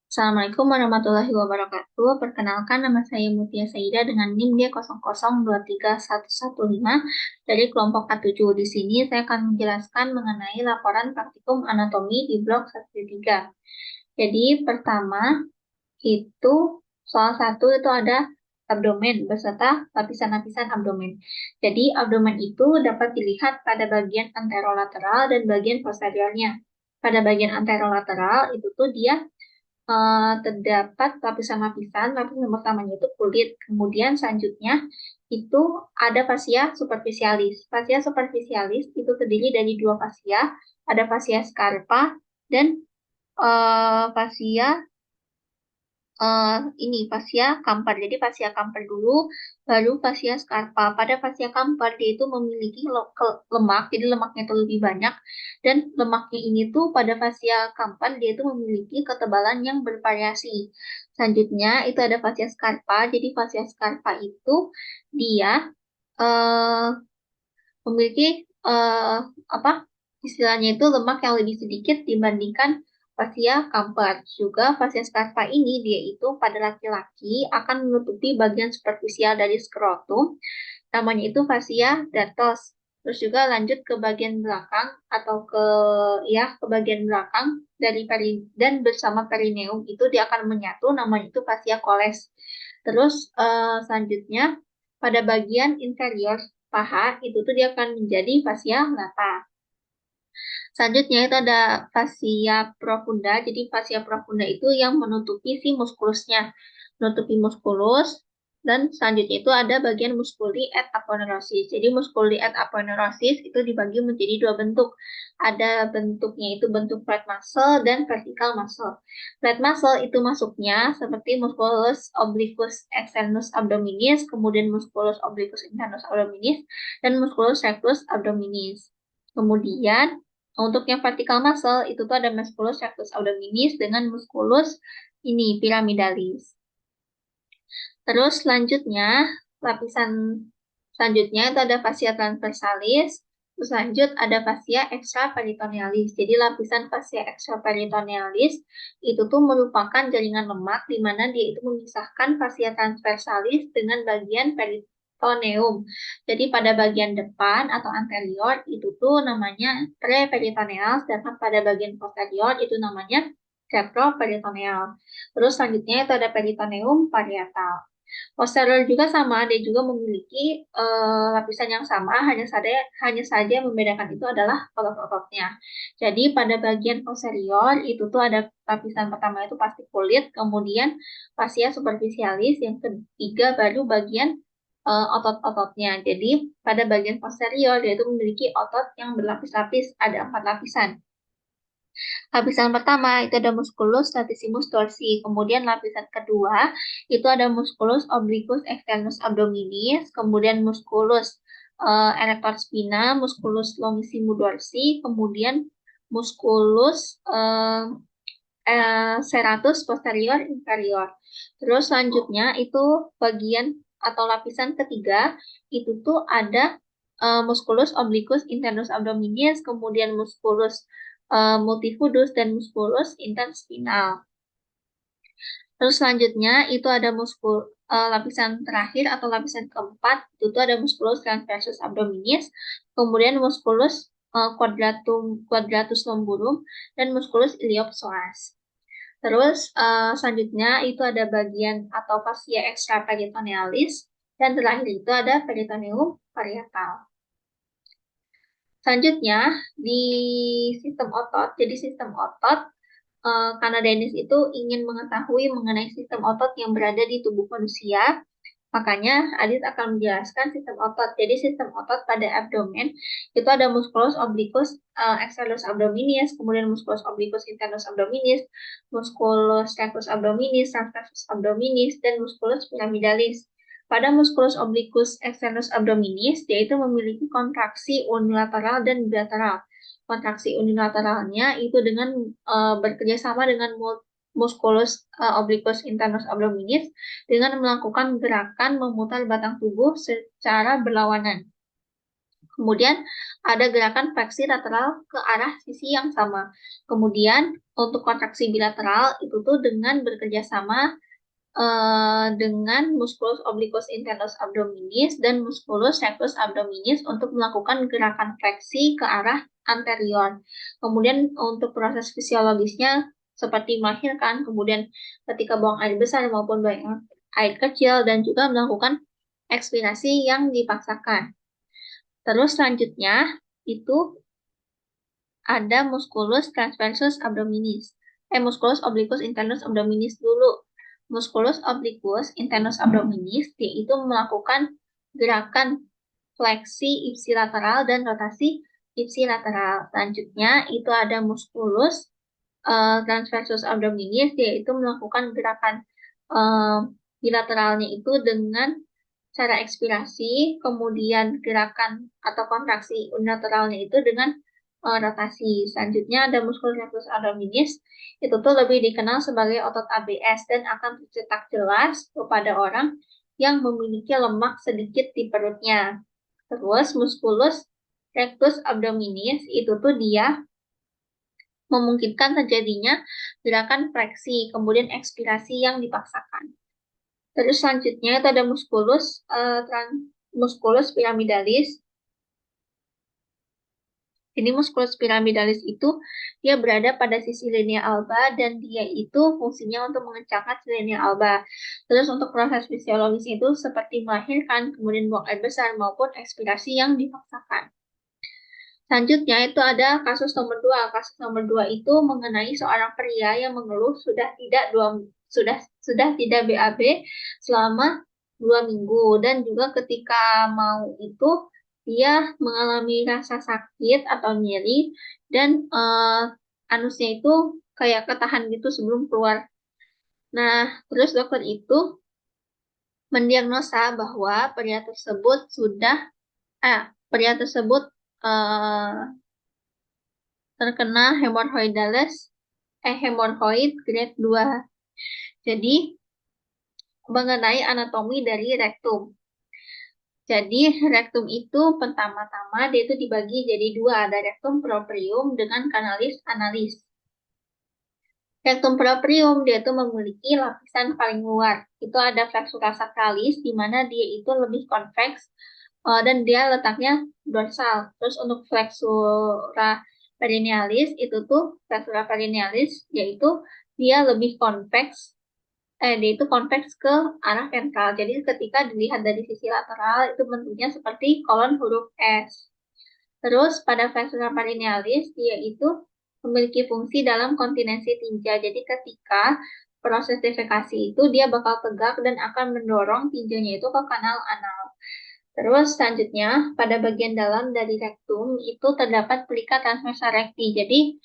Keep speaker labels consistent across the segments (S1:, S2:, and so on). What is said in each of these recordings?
S1: Assalamualaikum warahmatullahi wabarakatuh. Perkenalkan, nama saya Mutia Saida dengan NIM D00231115 dari kelompok A7. Di sini saya akan menjelaskan mengenai laporan praktikum anatomi di blok 1-3. Jadi pertama itu soal 1 itu ada abdomen beserta lapisan-lapisan abdomen. Jadi abdomen itu dapat dilihat pada bagian anterolateral dan bagian posteriornya. Pada bagian anterolateral itu tuh dia terdapat lapisan-lapisan. Lapisan pertamanya itu kulit. Kemudian selanjutnya itu ada fascia superficialis. Fascia superficialis itu terdiri dari dua fascia, ada fascia scarpa dan fascia ini fascia Kampar. Jadi fascia Kampar dulu, baru fascia Scarpa. Pada fascia Kampar dia itu memiliki lemak, jadi lemaknya itu lebih banyak. Dan lemaknya ini tuh pada fascia Kampar dia itu memiliki ketebalan yang bervariasi. Selanjutnya itu ada fascia Scarpa. Jadi fascia Scarpa itu dia eh, memiliki eh, apa istilahnya itu lemak yang lebih sedikit dibandingkan fascia Kampar. Juga fascia scarpa ini dia itu pada laki-laki akan menutupi bagian superficial dari skrotum, namanya itu fascia dartos. Terus juga lanjut ke bagian belakang atau ke bagian belakang dari dan bersama perineum itu dia akan menyatu, namanya itu fascia coles. Terus selanjutnya pada bagian inferior paha itu tuh dia akan menjadi fascia lata. Selanjutnya itu ada fascia profunda. Jadi fascia profunda itu yang menutupi si muskulusnya, menutupi muskulus. Dan selanjutnya itu ada bagian musculi et aponeurosis. Jadi musculi et aponeurosis itu dibagi menjadi dua bentuk. Ada bentuknya itu bentuk flat muscle dan vertical muscle. Flat muscle itu masuknya seperti musculus obliquus externus abdominis, kemudian musculus obliquus internus abdominis, dan musculus rectus abdominis. Kemudian untuk yang vertical muscle itu tuh ada musculus rectus abdominis dengan musculus ini pyramidalis. Terus selanjutnya lapisan selanjutnya itu ada fascia transversalis. Terus lanjut ada fascia extraperitonealis. Jadi lapisan fascia extraperitonealis itu tuh merupakan jaringan lemak di mana dia itu memisahkan fascia transversalis dengan bagian peritoneum. Jadi pada bagian depan atau anterior itu tuh namanya preperitoneal, sedangkan pada bagian posterior itu namanya retroperitoneal. Terus selanjutnya itu ada peritoneum parietal. Posterior juga sama, dia juga memiliki lapisan yang sama, hanya saja yang membedakan itu adalah otot-ototnya. Jadi pada bagian posterior itu tuh ada lapisan pertama itu pasti kulit, kemudian fascia superficialis, yang ketiga baru bagian otot-ototnya. Jadi pada bagian posterior dia itu memiliki otot yang berlapis-lapis, ada 4 lapisan. Lapisan pertama itu ada musculus latissimus dorsi. Kemudian lapisan kedua itu ada musculus obliquus externus abdominis. Kemudian musculus erector spina, musculus longissimus dorsi. Kemudian musculus serratus posterior inferior. Terus selanjutnya itu bagian atau lapisan ketiga itu tuh ada musculus obliquus internus abdominis, kemudian musculus multifidus dan musculus interspinal. Terus selanjutnya itu ada lapisan terakhir atau lapisan keempat itu tuh ada musculus transversus abdominis, kemudian musculus quadratus lumborum dan musculus iliopsoas. Terus selanjutnya itu ada bagian atau fascia extraperitonealis dan terakhir itu ada peritoneum parietal. Selanjutnya di sistem otot, jadi sistem otot karena Dennis itu ingin mengetahui mengenai sistem otot yang berada di tubuh manusia, makanya Adit akan menjelaskan sistem otot. Jadi sistem otot pada abdomen itu ada musculus obliquus externus abdominis, kemudian musculus obliquus internus abdominis, musculus rectus abdominis, transversus abdominis, dan musculus pyramidalis. Pada musculus obliquus externus abdominis, dia itu memiliki kontraksi unilateral dan bilateral. Kontraksi unilateralnya itu dengan bekerja sama dengan musculus obliquus internus abdominis dengan melakukan gerakan memutar batang tubuh secara berlawanan. Kemudian ada gerakan fleksi lateral ke arah sisi yang sama. Kemudian untuk kontraksi bilateral itu tuh dengan bekerja sama dengan musculus obliquus internus abdominis dan musculus rectus abdominis untuk melakukan gerakan fleksi ke arah anterior. Kemudian untuk proses fisiologisnya seperti melahirkan, kemudian ketika buang air besar maupun buang air kecil, dan juga melakukan ekspirasi yang dipaksakan. Terus selanjutnya itu ada musculus transversus abdominis. Musculus obliquus internus abdominis dulu. Musculus obliquus internus abdominis yaitu melakukan gerakan fleksi ipsilateral dan rotasi ipsilateral. Selanjutnya itu ada musculus transversus abdominis yaitu melakukan gerakan bilateralnya itu dengan cara ekspirasi, kemudian gerakan atau kontraksi unilateralnya itu dengan rotasi. Selanjutnya ada musculus rectus abdominis, itu tuh lebih dikenal sebagai otot ABS dan akan tercetak jelas kepada orang yang memiliki lemak sedikit di perutnya. Terus musculus rectus abdominis itu tuh dia memungkinkan terjadinya gerakan fleksi, kemudian ekspirasi yang dipaksakan. Terus selanjutnya itu ada musculus piramidalis. Ini musculus piramidalis itu dia berada pada sisi linea alba dan dia itu fungsinya untuk mengencangkan si linea alba. Terus untuk proses fisiologis itu seperti melahirkan, kemudian buang air besar maupun ekspirasi yang dipaksakan. Selanjutnya itu ada kasus nomor 2. Kasus nomor 2 itu mengenai seorang pria yang mengeluh sudah tidak BAB selama 2 minggu, dan juga ketika mau itu dia mengalami rasa sakit atau nyeri dan anusnya itu kayak ketahan gitu sebelum keluar. Nah, terus dokter itu mendiagnosa bahwa pria tersebut terkena hemorrhoid grade 2. Jadi mengenai anatomi dari rektum. Jadi rektum itu pertama-tama dia itu dibagi jadi dua, ada rektum proprium dengan kanalis analis. Rektum proprium dia itu memiliki lapisan paling luar. Itu ada flexura sacralis di mana dia itu lebih konveks dan dia letaknya dorsal. Terus untuk flexura perinealis itu tuh flexura perinealis yaitu dia lebih konveks dia itu konveks ke arah ventral. Jadi ketika dilihat dari sisi lateral itu bentuknya seperti kolon huruf S. Terus pada flexura perinealis dia itu memiliki fungsi dalam kontinensi tinja. Jadi ketika proses defekasi itu dia bakal tegak dan akan mendorong tinjanya itu ke kanal anal. Terus selanjutnya pada bagian dalam dari rektum itu terdapat pelika transversa recti. Jadi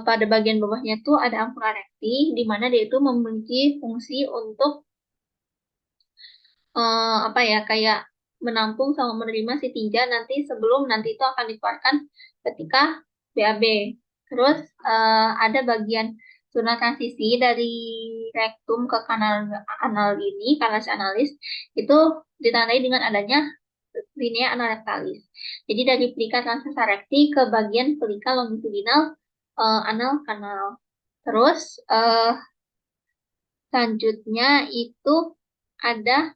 S1: pada bagian bawahnya tuh ada ampula recti, di mana dia itu memiliki fungsi untuk apa ya, kayak menampung sama menerima si tinja nanti sebelum nanti itu akan dikeluarkan ketika BAB. Terus ada bagian zona transisi dari rektum ke kanal anal ini, kanal analis, itu ditandai dengan adanya linea analektalis. Jadi dari pelika transversa recti ke bagian pelika longitudinal anal kanal. Terus selanjutnya itu ada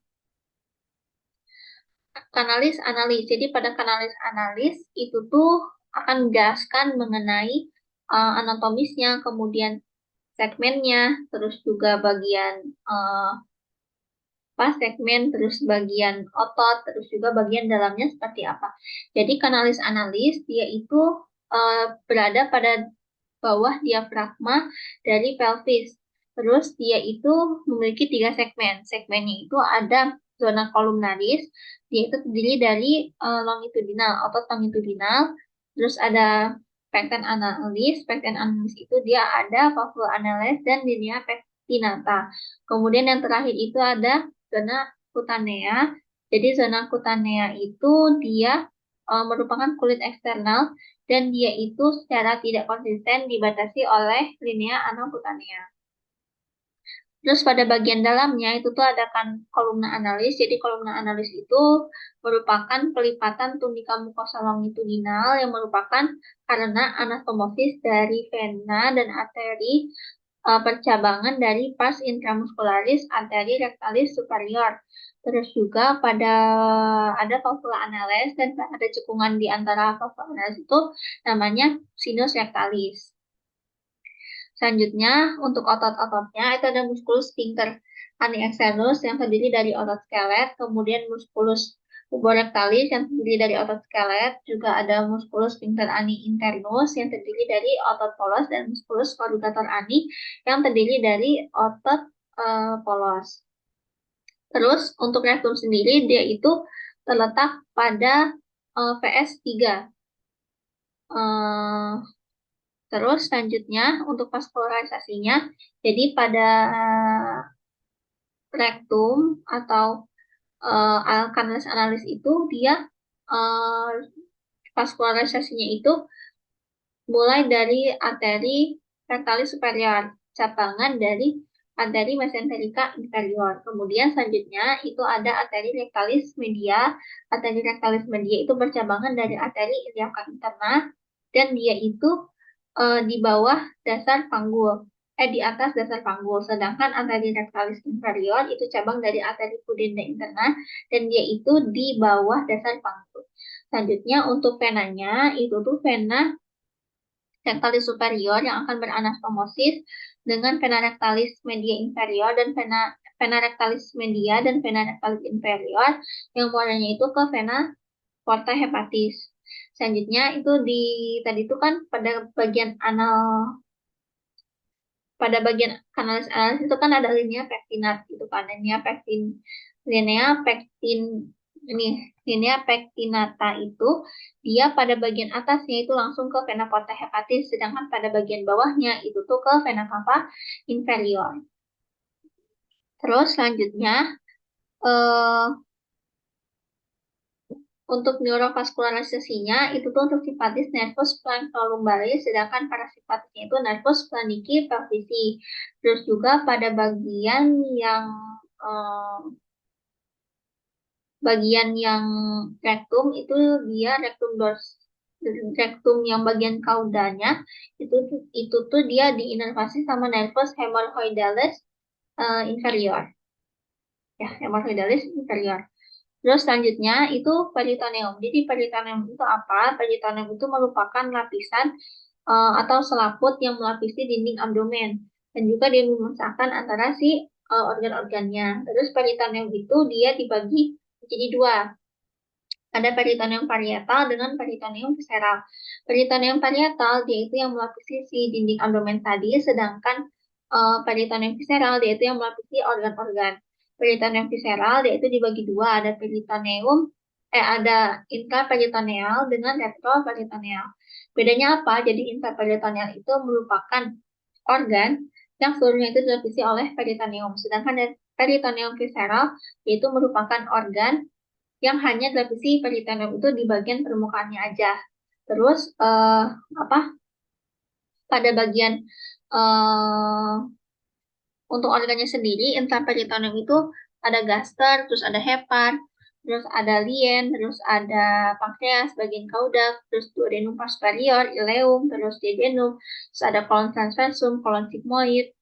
S1: kanalis analis. Jadi pada kanalis analis itu tuh akan menjelaskan mengenai anatomisnya, kemudian segmennya, terus juga bagian segmen, terus bagian otot, terus juga bagian dalamnya seperti apa. Jadi kanalis analis dia itu berada pada bawah diafragma dari pelvis. Terus dia itu memiliki 3 segmen. Segmennya itu ada zona columnaris, dia itu terdiri dari longitudinal, otot longitudinal. Terus ada pecten analis itu dia ada papula analis dan linea pectinata. Kemudian yang terakhir itu ada zona kutanea. Jadi zona kutanea itu dia merupakan kulit eksternal dan dia itu secara tidak konsisten dibatasi oleh linea anokutanea. Terus pada bagian dalamnya itu tuh ada kan kolumna analis. Jadi kolumna analis itu merupakan pelipatan tunika mukosa longitudinal yang merupakan karena anastomosis dari vena dan arteri percabangan dari pars intramuscularis arteri rectalis superior. Terus juga pada ada valvula anales dan ada cekungan di antara valvula anales itu namanya sinus rectalis. Selanjutnya, untuk otot-ototnya itu ada musculus sphincter ani externus yang terdiri dari otot skelet, kemudian musculus puborectalis yang terdiri dari otot skelet, juga ada musculus sphincter ani internus yang terdiri dari otot polos dan musculus corrugator ani yang terdiri dari otot polos. Terus untuk rektum sendiri dia itu terletak pada VS3. Terus selanjutnya untuk vaskularisasinya, jadi pada rektum atau kanalis analis itu dia uh, vaskularisasinya itu mulai dari arteri rectalis superior, cabangan dari arteri mesenterica inferior. Kemudian selanjutnya itu ada arteri rectalis media. Arteri rectalis media itu bercabangan dari arteri iliaca interna dan dia itu di bawah dasar panggul, di atas dasar panggul. Sedangkan arteri rectalis inferior itu cabang dari arteri pudenda interna dan dia itu di bawah dasar panggul. Selanjutnya untuk venanya itu tuh vena rectalis superior yang akan beranastomosis dengan vena rectalis media inferior dan vena rectalis media dan vena rectalis inferior yang muaranya itu ke vena porta hepatis. Selanjutnya itu di tadi itu kan pada bagian kanalis analis itu kan ada linea pektinat gitu kan, linea pektin ini linea pektinata itu dia pada bagian atasnya itu langsung ke vena porta hepatis, sedangkan pada bagian bawahnya itu tuh ke vena cava inferior. Terus selanjutnya eh, untuk neurovaskularisasinya itu tuh untuk simpatis nervus flancolumbaris, sedangkan parasimpatisnya itu nervus flaniki pelvisi. Terus juga pada eh, bagian yang rektum itu dia rektum yang bagian kaudanya itu tuh dia diinervasi sama nervus hemorrhoidalis inferior. Ya, hemorrhoidalis inferior. Terus selanjutnya itu peritoneum. Jadi peritoneum itu apa? Peritoneum itu merupakan lapisan atau selaput yang melapisi dinding abdomen dan juga dia memisahkan antara si organ-organnya. Terus peritoneum itu dia dibagi menjadi dua. Ada peritoneum parietal dengan peritoneum visceral. Peritoneum parietal dia itu yang melapisi si dinding abdomen tadi, sedangkan peritoneum visceral dia itu yang melapisi organ-organ. Peritoneum visceral dia itu dibagi dua, ada intraperitoneal dengan retroperitoneal. Bedanya apa? Jadi intraperitoneal itu merupakan organ yang seluruhnya itu dilapisi oleh peritoneum, sedangkan peritoneum visceral yaitu merupakan organ yang hanya dilapisi peritoneum itu di bagian permukaannya aja. Terus apa? Pada bagian eh, untuk organnya sendiri, intraperitoneum itu ada gaster, terus ada hepar, terus ada lien, terus ada pankreas, bagian kaudak, terus duodenum superior, ileum, terus duodenum, terus ada colon transversum, colon sigmoid.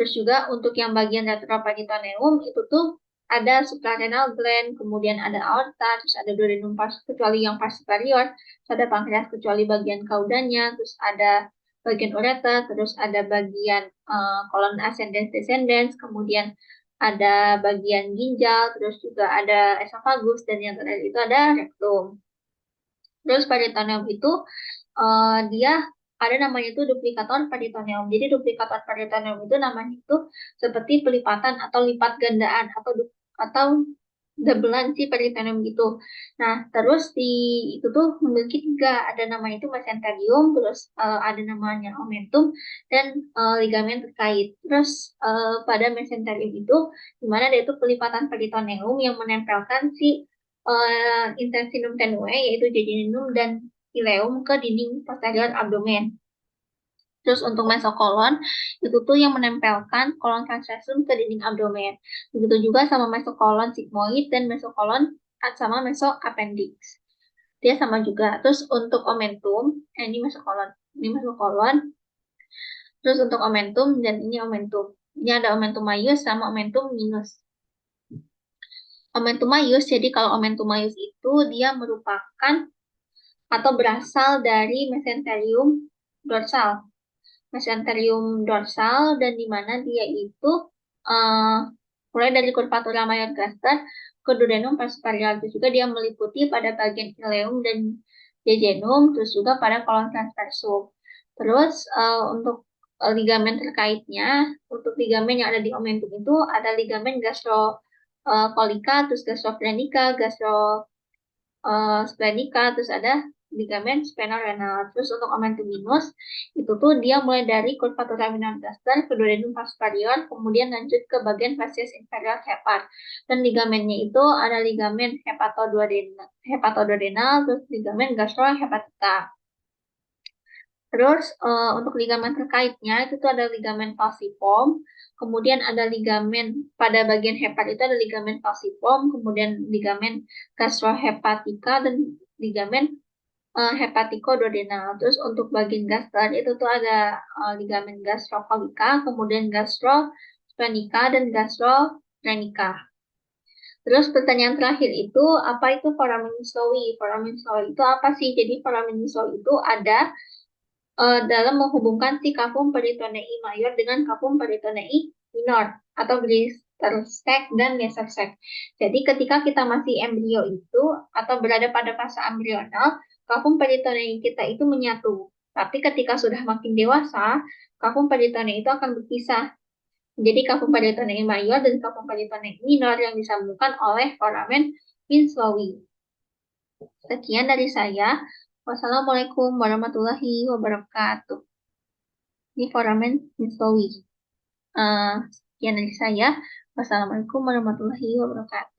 S1: Terus juga untuk yang bagian retroperitoneum itu tuh ada suprarenal gland, kemudian ada aorta, terus ada duodenum kecuali yang pars superior, terus ada pankreas kecuali bagian kaudanya, terus ada bagian ureter, terus ada bagian kolon ascendens descendens, kemudian ada bagian ginjal, terus juga ada esophagus, dan yang terakhir itu ada rektum. Terus peritoneum itu dia ada namanya itu duplikator peritoneum. Jadi duplikator peritoneum itu namanya itu seperti pelipatan atau lipat gandaan atau doublean si peritoneum gitu. Nah, terus itu tuh memiliki tiga, ada namanya itu mesenterium, terus ada namanya omentum dan ligamen terkait. Terus pada mesenterium itu dimana dia itu pelipatan peritoneum yang menempelkan si intestinum tenue yaitu jejunum dan ileum ke dinding posterior abdomen. Terus untuk mesokolon itu tuh yang menempelkan kolon transversum ke dinding abdomen. Begitu juga sama mesokolon sigmoid dan mesokolon sama mesoappendix. Dia sama juga. Terus untuk omentum, ini mesokolon. Terus untuk omentum dan ini omentum. Ini ada omentum maius sama omentum minus. Omentum maius, jadi kalau omentum maius itu dia merupakan atau berasal dari mesenterium dorsal. Mesenterium dorsal dan di mana dia itu uh, mulai dari curvatura major gaster ke duodenum superior, itu juga dia meliputi pada bagian ileum dan jejunum, terus juga pada kolon transversum. Terus untuk ligamen terkaitnya, untuk ligamen yang ada di omentum itu ada ligamen gastrocolica, terus gastrofrenica, splenica, terus ada ligamen sphenorenal. Terus untuk omentum minus, itu tuh dia mulai dari curvatura minor gaster ke duodenum superior, kemudian lanjut ke bagian facies inferior hepat. Dan ligamennya itu ada ligamen hepatoduodenal, terus ligamen gastrohepatica. Terus untuk ligamen terkaitnya itu tuh ada ligamen falciform, kemudian ada ligamen pada bagian hepat itu ada ligamen falciform, kemudian ligamen gastrohepatica dan ligamen hepatikoduodenal. Terus untuk bagian gaster itu tuh ada ligamen gastrocolica, kemudian gastrosplenic,a dan gastrocrenica. Terus pertanyaan terakhir itu apa itu foramen Inslowi? Foramen Inslowi itu apa sih? Jadi foramen Inslowi itu ada dalam menghubungkan si cavum peritonei mayor dengan cavum peritonei minor atau blister sac dan meso sac. Jadi ketika kita masih embrio itu atau berada pada fase embrional, cavum peritonei kita itu menyatu. Tapi ketika sudah makin dewasa, cavum peritonei itu akan berpisah. Jadi cavum peritonei mayor dan cavum peritonei minor yang disambungkan oleh foramen Inslowi. Sekian dari saya. Wassalamualaikum warahmatullahi wabarakatuh. Ini foramen Inslowi. Sekian dari saya. Wassalamualaikum warahmatullahi wabarakatuh.